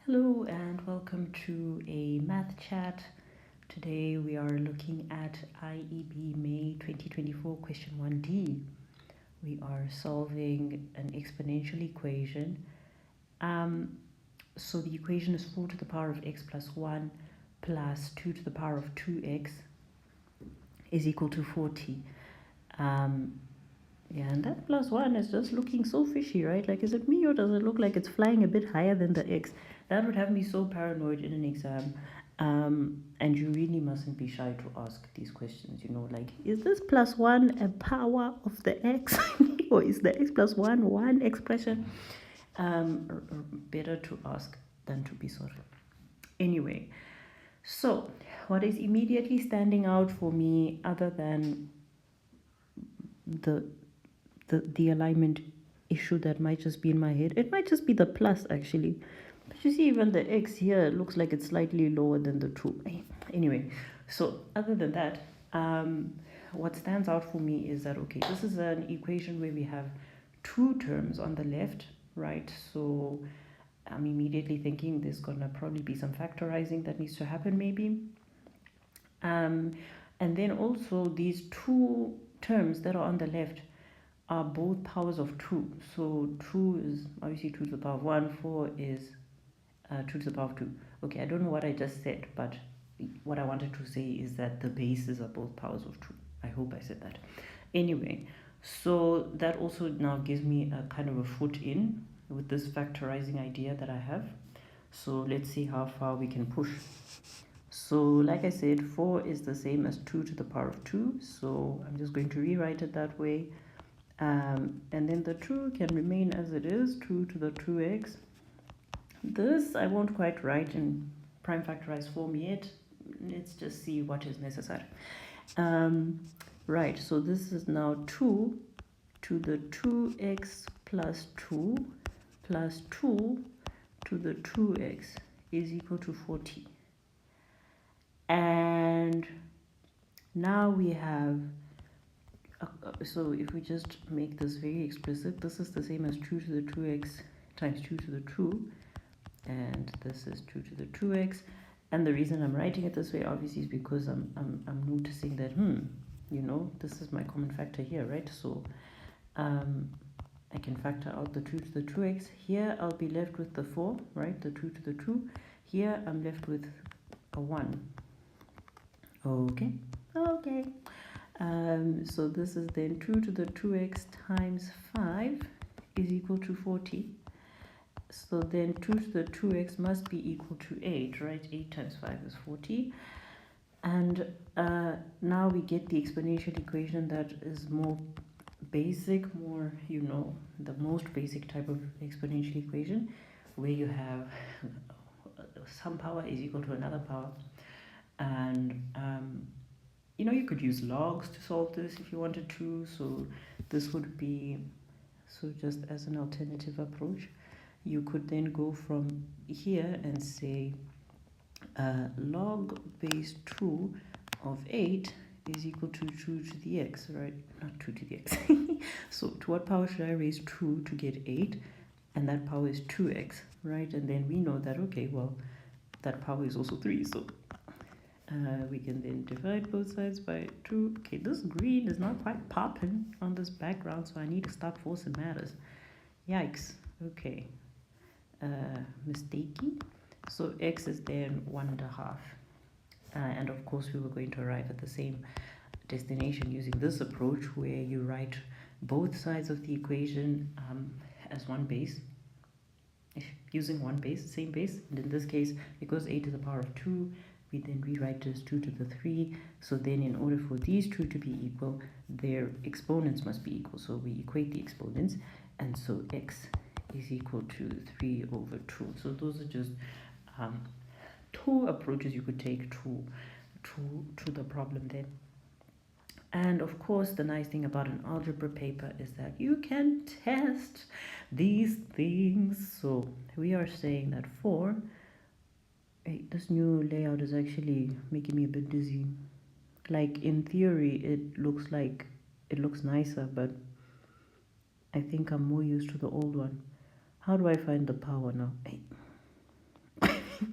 Hello and welcome to a math chat. Today we are looking at IEB May 2024 question 1D. We are solving an exponential equation. So the equation is 4 to the power of x plus 1 plus 2 to the power of 2x is equal to 40. Yeah, and that plus 1 is just looking so fishy, right? Like, is it me or does it look like it's flying a bit higher than the x? That would have me so paranoid in an exam. And you really mustn't be shy to ask these questions, like, is this plus 1 a power of the x? Or is the x plus 1 one expression? Better to ask than to be sorry. Anyway, so what is immediately standing out for me other than the alignment issue that might just be in my head? It might just be the plus actually. But you see, even the x here looks like it's slightly lower than the 2. Anyway, so other than that, what stands out for me is that, okay, this is an equation where we have two terms on the left, right? So I'm immediately thinking there's gonna probably be some factorizing that needs to happen maybe. And then also these two terms that are on the left are both powers of 2. So 2 is obviously 2 to the power of 1, 4 is 2 to the power of 2. Okay, I don't know what I just said, but what I wanted to say is that the bases are both powers of 2. I hope I said that. Anyway, so that also now gives me a kind of a foot in with this factorizing idea that I have. So let's see how far we can push. So like I said, 4 is the same as 2 to the power of 2. So I'm just going to rewrite it that way. And then the 2 can remain as it is, 2 to the 2x. This I won't quite write in prime factorized form yet. Let's just see what is necessary. Right, so this is now 2 to the 2x plus 2 plus 2 to the 2x is equal to 40. And now we have, so if we just make this very explicit, this is the same as 2 to the 2x times 2 to the 2. And this is 2 to the 2x. And the reason I'm writing it this way obviously is because I'm noticing that this is my common factor here, right? So I can factor out the 2 to the 2x. Here I'll be left with the 4, right? The 2 to the 2. Here I'm left with a 1. Okay. So this is then 2 to the 2x times 5 is equal to 40. So then 2 to the 2x must be equal to 8, right? 8 times 5 is 40. And now we get the exponential equation that is more basic, the most basic type of exponential equation, where you have some power is equal to another power. And you could use logs to solve this if you wanted to. So this would be, just as an alternative approach, you could then go from here and say log base 2 of 8 is equal to 2 to the x, right? Not 2 to the x. So to what power should I raise 2 to get 8? And that power is 2x, right? And then we know that, okay, well, that power is also 3. So we can then divide both sides by 2. Okay, this green is not quite popping on this background, so I need to stop forcing matters. Yikes. Okay. Mistakey. So x is then 1.5. And of course we were going to arrive at the same destination using this approach, where you write both sides of the equation as one base, using one base, same base. And in this case, because 8 to the power of 2, we then rewrite this 2 to the 3. So then in order for these two to be equal, their exponents must be equal. So we equate the exponents, and so x is equal to 3 over 2. So those are just two approaches you could take to the problem then. And of course, the nice thing about an algebra paper is that you can test these things. So we are saying that 4, this new layout is actually making me a bit dizzy. Like in theory, it looks nicer, but I think I'm more used to the old one. How do I find the power now?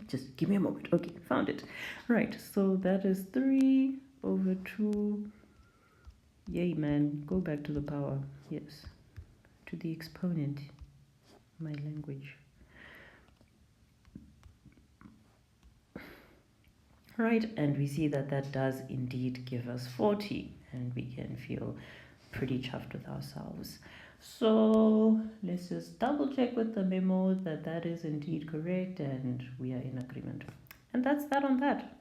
Just give me a moment. Okay, found it. Right, so that is 3 over 2. Yay, man. Go back to the power. Yes. To the exponent. My language. Right, and we see that that does indeed give us 40, and we can feel pretty chuffed with ourselves. So let's just double check with the memo that that is indeed correct, and we are in agreement. And that's that on that.